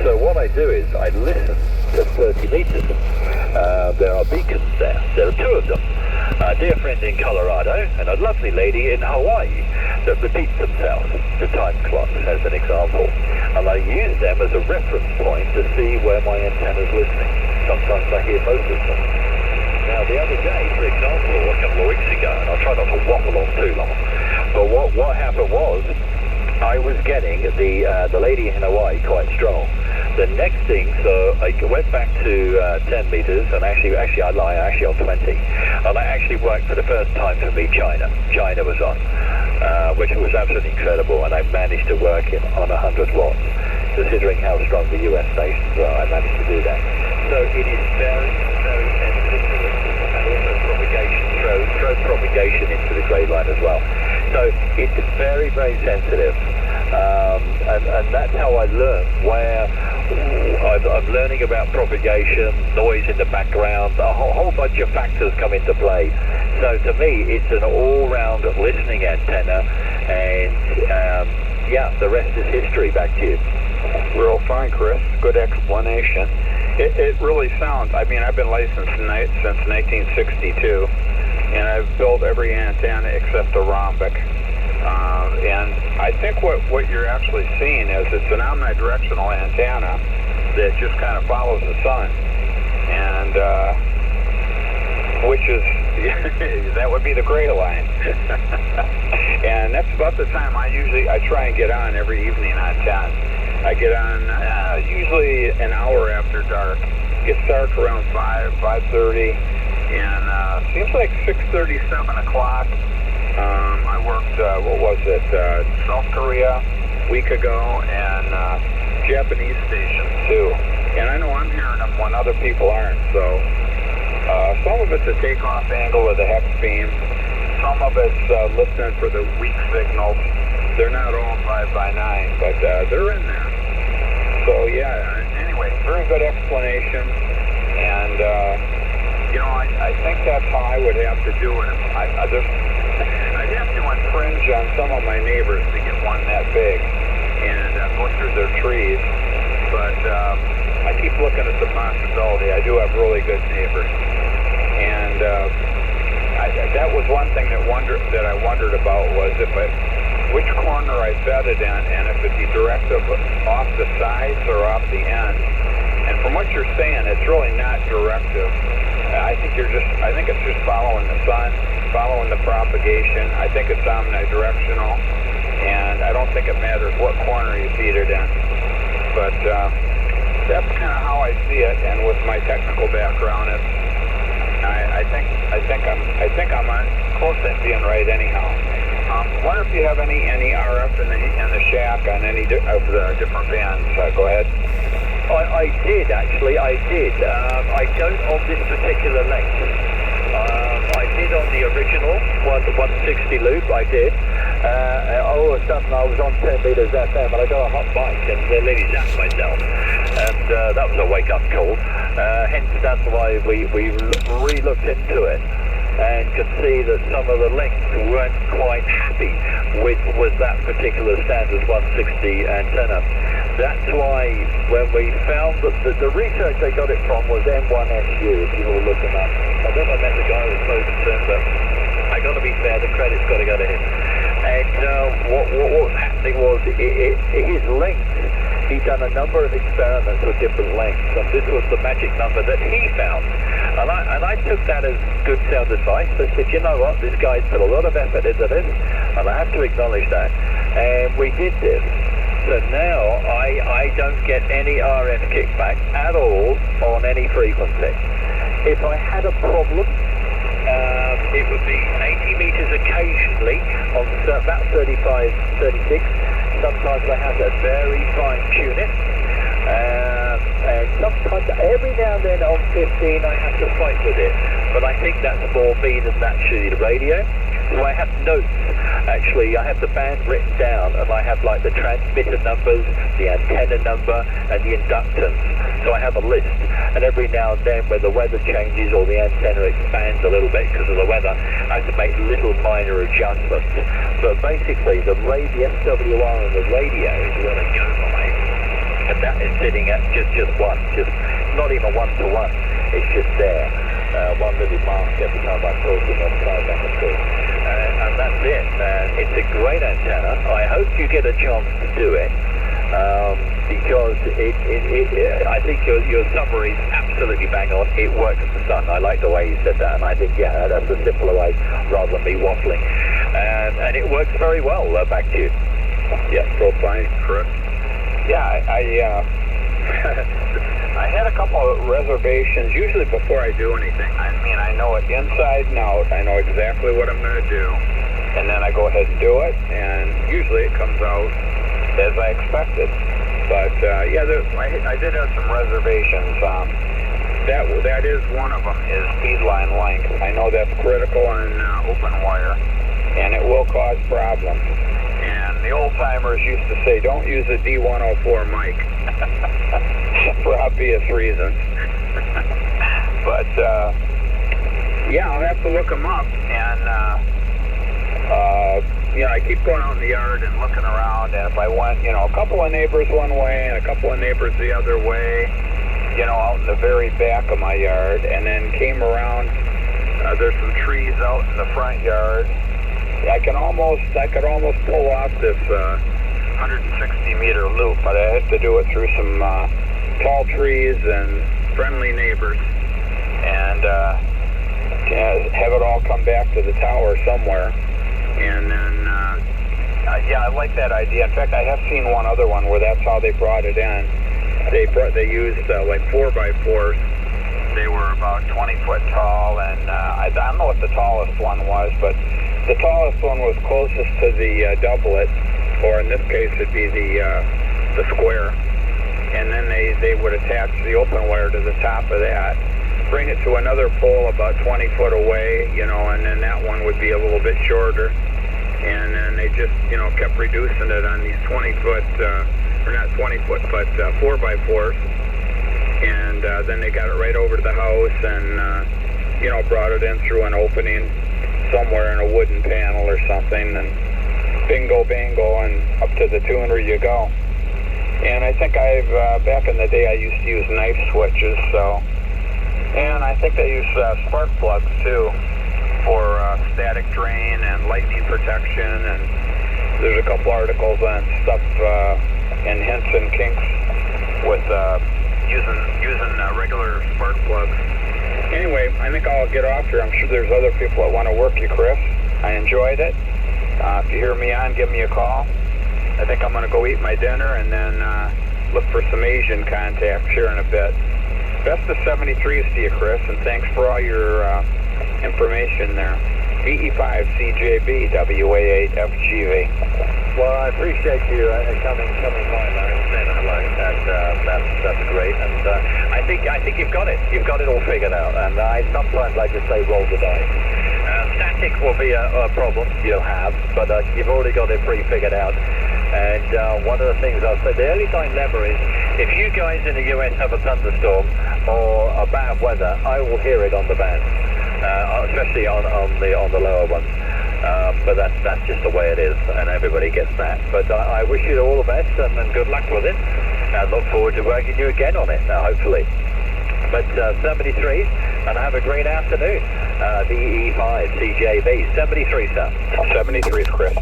So what I do is I listen to 30 meters. There are beacons there. There are two of them. A dear friend in Colorado and a lovely lady in Hawaii that repeats themselves, the time clocks as an example. And I use them as a reference point to see where my antenna's listening. Sometimes I hear both of them. Now the other day, for example, a couple of weeks ago, and I'll try not to waffle on too long, but what happened was I was getting the lady in Hawaii quite strong. The next thing, so I went back to 10 meters, and actually I lie, actually on 20. And I actually worked for the first time for me, China. China was on, which was absolutely incredible, and I managed to work on 100 watts. Considering how strong the US stations are, I managed to do that. So it is very, very sensitive to listen, and also propagation, throw propagation into the grey line as well. So it's very, very sensitive. And that's how I learn, where I'm learning about propagation, noise in the background, a whole bunch of factors come into play. So to me, it's an all-round listening antenna, and yeah, the rest is history. Back to you. Real fine, Chris. Good explanation. It really sounds, I mean, I've been licensed since 1962, and I've built every antenna except the rhombic. And I think what you're actually seeing is it's an omnidirectional antenna that just kind of follows the sun, and which is, that would be the gray line. And that's about the time I try and get on every evening on 10. I get on usually an hour after dark. It gets dark around 5:30, and seems like 6:30, 7 o'clock. I worked, South Korea a week ago, and Japanese stations too. And I know I'm hearing them when other people aren't, so some of it's a takeoff angle of the hex beam. Some of it's listening for the weak signals. They're not all 5x9, but they're in there. So yeah, anyway, very good explanation. And I think that's how I would have to do it. I'd have to infringe on some of my neighbors to get one that big and butcher their trees. But I keep looking at the possibility. I do have really good neighbors. And that was one thing that I wondered about was which corner I fed it in, and if it'd be directive off the sides or off the end. And from what you're saying, it's really not directive. I think it's just following the sun, following the propagation. I think it's omnidirectional, and I don't think it matters what corner you feed it in. But that's kind of how I see it, and with my technical background, I think I'm close to being right anyhow. Wonder if you have any RF in the shack on any of the different bands. Go ahead. I did, actually. I don't on this particular length. I did on the original 160 loop. I did. All of a sudden, I was on 10 meters FM, and I got a hot bike, and the lady zapped myself, and that was a wake-up call. Hence, that's why we re-looked into it, and could see that some of the links weren't quite happy with that particular standard 160 antenna. That's why when we found that the research they got it from was M1SU, if you will look them up. I've never met the guy who was spoken to him, but I got to be fair, the credit's got to go to him. And what was happening was his length. He'd done a number of experiments with different lengths, and this was the magic number that he found. And I took that as good sound advice. I said, you know what, this guy's put a lot of effort into this, and I have to acknowledge that. And we did this. So now I don't get any RF kickback at all on any frequency. If I had a problem, it would be 80 meters occasionally on about 35, 36. Sometimes I have to very fine tune it. And sometimes, every now and then on 15, I have to fight with it. But I think that's more me than actually the radio. So I have notes. Actually, I have the band written down, and I have like the transmitter numbers, the antenna number, and the inductance. So I have a list, and every now and then when the weather changes or the antenna expands a little bit because of the weather, I have to make little minor adjustments. But basically, the SWR and the radio is what I go by. and that is sitting at just one, just not even one-to-one. It's just there. One little mark every time I'm talking on sideband of course. And that's it. It's a great antenna. I hope you get a chance to do it. Because I think your summary is absolutely bang on. It works for the sun. I like the way you said that, and I think, yeah, that's a simpler way rather than me waffling. And it works very well. Back to you. Yeah, so fine, Chris. Yeah, I had a couple of reservations, usually before I do anything. I mean, I know it inside and out. I know exactly what I'm going to do, and then I go ahead and do it, and usually it comes out as I expected. But yeah, I did have some reservations. That is one of them, is feed line length. I know that's critical on open wire, and it will cause problems. And the old timers used to say, don't use a D104 mic for obvious reasons. But yeah, I'll have to look them up. And you know, I keep going out in the yard and looking around, and if I went, you know, a couple of neighbors one way and a couple of neighbors the other way, you know, out in the very back of my yard, and then came around, there's some trees out in the front yard. I could almost pull off this 160-meter loop, but I have to do it through some tall trees and friendly neighbors, and have it all come back to the tower somewhere. And then, yeah, I like that idea. In fact, I have seen one other one where that's how they brought it in. They used like 4x4s. They were about 20 foot tall, and I don't know what the tallest one was, but the tallest one was closest to the doublet, or in this case it'd be the square. And then they would attach the open wire to the top of that, bring it to another pole about 20 foot away, you know, and then that one would be a little bit shorter. And then they just, you know, kept reducing it on these 20 foot, or not 20 foot, but 4x4s. And then they got it right over to the house and, you know, brought it in through an opening somewhere in a wooden panel or something, and bingo, bango, and up to the tuner you go. And I think back in the day I used to use knife switches, so. And I think they use spark plugs too for static drain and lightning protection, and there's a couple articles on stuff in hints and kinks with using regular spark plugs. Anyway, I think I'll get off here. I'm sure there's other people that want to work you, Chris. I enjoyed it. If you hear me on, give me a call. I think I'm going to go eat my dinner and then look for some Asian contacts here in a bit. Best of 73s to you, Chris, and thanks for all your information there. DE5CJB WA8FGV. Well, I appreciate you coming by there and saying hello. That's great, and I think you've got it. You've got it all figured out. And I sometimes like to say, roll the dice. Static will be a problem you'll have, but you've already got it pretty figured out. And one of the things I'll say, the early dilemma is, if you guys in the US have a thunderstorm or a bad weather, I will hear it on the band, especially on the lower ones. But that's just the way it is, and everybody gets that. But I wish you all the best and good luck with it. I look forward to working you again on it, hopefully. But 73s, and have a great afternoon. DE5 CJB 73, sir. 73s, Chris.